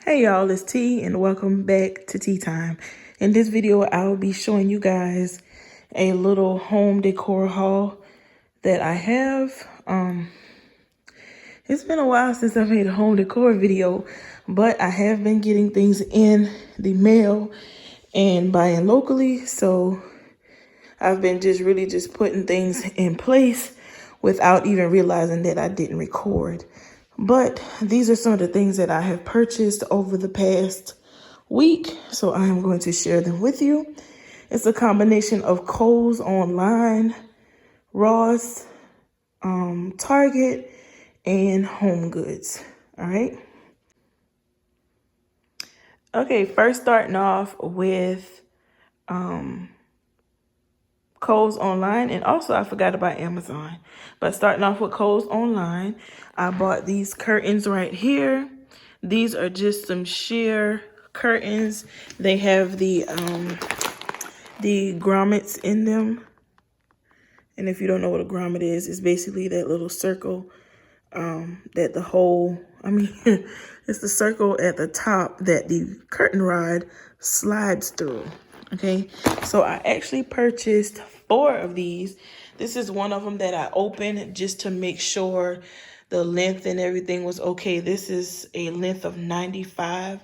Hey y'all, it's T and welcome back to Tea Time. In this video, I will be showing you guys a little home decor haul that I have. It's been a while since I made a home decor video, but I have been getting things in the mail and buying locally. So I've been just putting things in place without even realizing that I didn't record. But these are some of the things that I have purchased over the past week, so I am going to share them with you. It's a combination of Kohl's online, Ross, Target, and Home Goods. All right. Okay, first starting off with Kohl's online, and also I forgot about Amazon. But starting off with Kohl's online, I bought these curtains right here. These are just some sheer curtains. They have the grommets in them. And if you don't know what a grommet is, it's basically that little circle that the hole, it's the circle at the top that the curtain rod slides through. Okay, so I actually purchased 4 of these. This is one of them that I opened just to make sure the length and everything was okay. This is a length of 95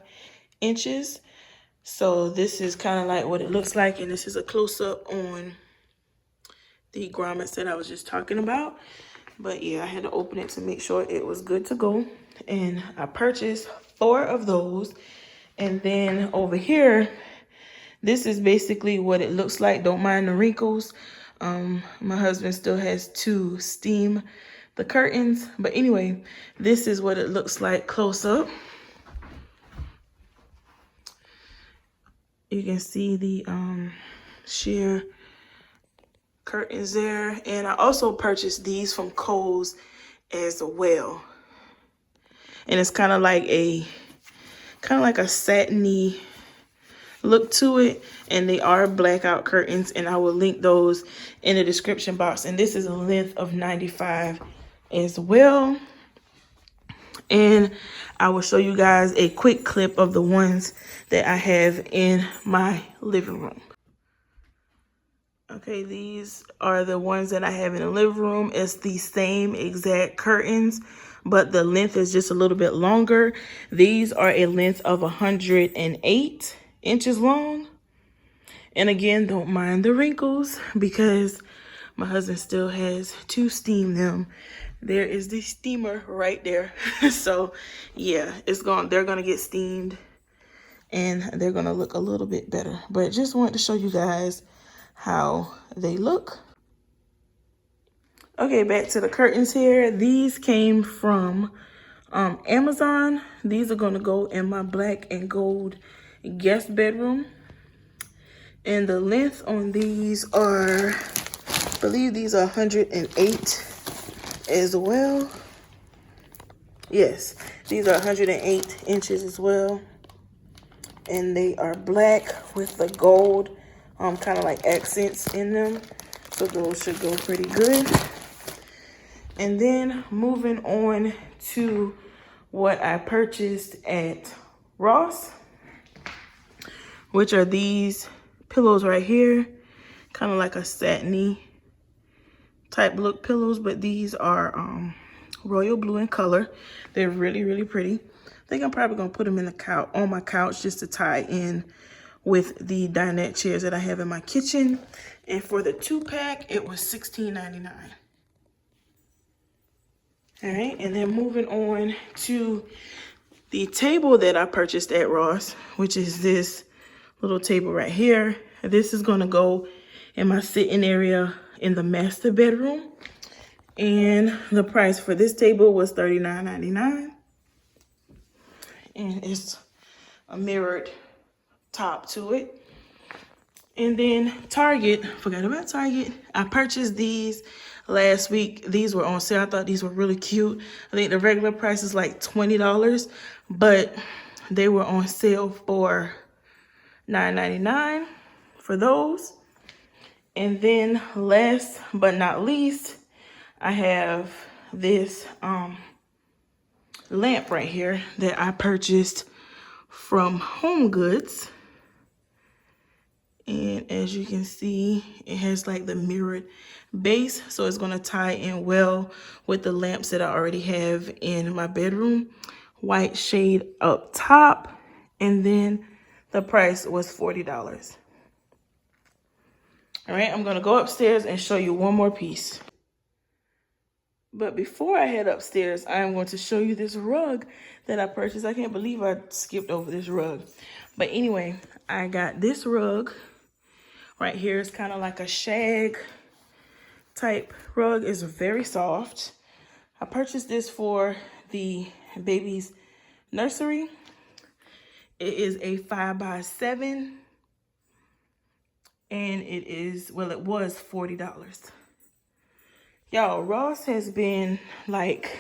inches. So this is kind of like what it looks like. And this is a close-up on the grommets that I was just talking about. But yeah, I had to open it to make sure it was good to go. And I purchased 4 of those. And then over here, this is basically what it looks like. Don't mind the wrinkles. My husband still has to steam the curtains. But anyway, this is what it looks like close up. You can see the sheer curtains there. And I also purchased these from Kohl's as well. And it's kind of like a satiny look to it, and they are blackout curtains, and I will link those in the description box. And this is a length of 95 as well. And I will show you guys a quick clip of the ones that I have in my living room. Okay, these are the ones that I have in the living room. It's the same exact curtains, but the length is just a little bit longer. These are a length of 108 inches long. And again, don't mind the wrinkles because my husband still has to steam them. There is the steamer right there. So yeah, they're gonna get steamed and they're gonna look a little bit better. But just wanted to show you guys how they look. Okay, back to the curtains here. These came from Amazon. These are gonna go in my black and gold guest bedroom. And the length on these are, I believe these are 108 as well. Yes, these are 108 inches as well. And they are black with the gold kind of like accents in them. So those should go pretty good. And then moving on to what I purchased at Ross, which are these pillows right here, kind of like a satiny type look pillows, but these are royal blue in color. They're really, really pretty. I think I'm probably gonna put them in the on my couch just to tie in with the dinette chairs that I have in my kitchen. And for the 2-pack, it was $16.99. All right, and then moving on to the table that I purchased at Ross, which is this little table right here. This is gonna go in my sitting area in the master bedroom. And the price for this table was $39.99. And it's a mirrored top to it. And then Target, forgot about Target. I purchased these last week. These were on sale. I thought these were really cute. I think the regular price is like $20, but they were on sale for $9.99 for those. And then last but not least, I have this lamp right here that I purchased from Home Goods. And as you can see, it has like the mirrored base, so it's going to tie in well with the lamps that I already have in my bedroom. White shade up top, and then the price was $40. All right, I'm going to go upstairs and show you one more piece. But before I head upstairs, I am going to show you this rug that I purchased. I can't believe I skipped over this rug. But anyway, I got this rug right here. It's kind of like a shag type rug. It's very soft. I purchased this for the baby's nursery. It is a 5x7, and it is, well, it was $40. Y'all, Ross has been like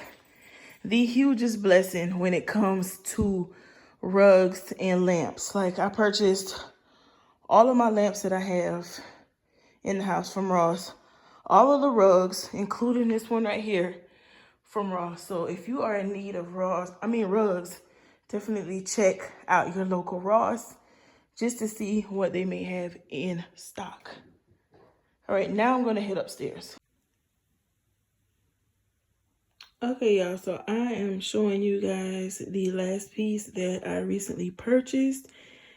the hugest blessing when it comes to rugs and lamps. Like, I purchased all of my lamps that I have in the house from Ross. All of the rugs, including this one right here, from Ross. So if you are in need of rugs, definitely check out your local Ross just to see what they may have in stock. All right, now I'm going to head upstairs. Okay, y'all, so I am showing you guys the last piece that I recently purchased.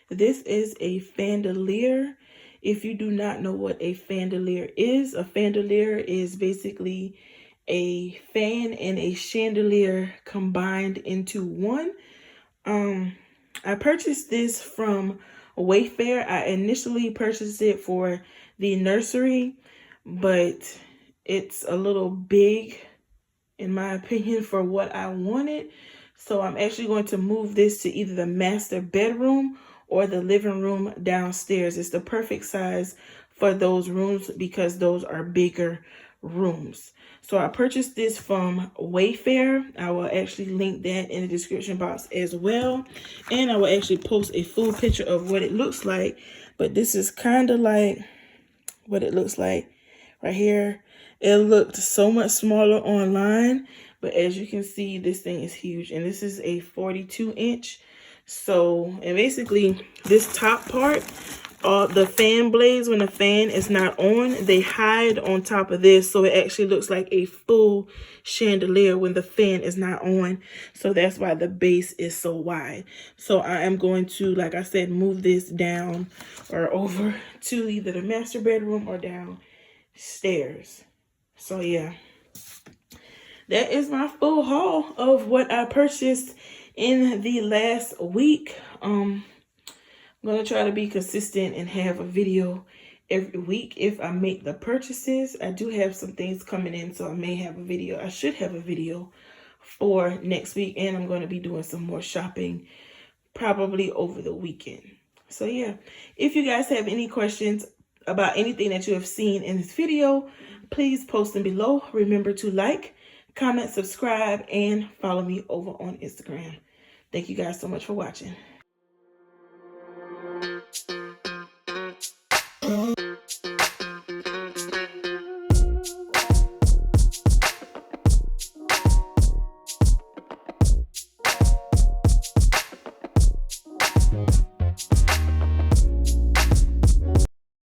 This is a Fandelier. If you do not know what a Fandelier is basically a fan and a chandelier combined into one. I purchased this from Wayfair. I initially purchased it for the nursery, but it's a little big, in my opinion, for what I wanted. So I'm actually going to move this to either the master bedroom or the living room downstairs. It's the perfect size for those rooms because those are bigger rooms. So I purchased this from Wayfair. I will actually link that in the description box as well. And I will actually post a full picture of what it looks like. But this is kind of like what it looks like right here. It looked so much smaller online, but as you can see, this thing is huge, and this is a 42-inch. So, and basically this top part, the fan blades, when the fan is not on, they hide on top of this, so it actually looks like a full chandelier when the fan is not on. So that's why the base is so wide. So I am going to, like I said, move this down or over to either the master bedroom or downstairs. So yeah, that is my full haul of what I purchased in the last week. I'm gonna try to be consistent and have a video every week if I make the purchases. I do have some things coming in, so I may have a video. I should have a video for next week, and I'm going to be doing some more shopping probably over the weekend. So yeah, if you guys have any questions about anything that you have seen in this video, please post them below. Remember to like, comment, subscribe, and follow me over on Instagram. Thank you guys so much for watching.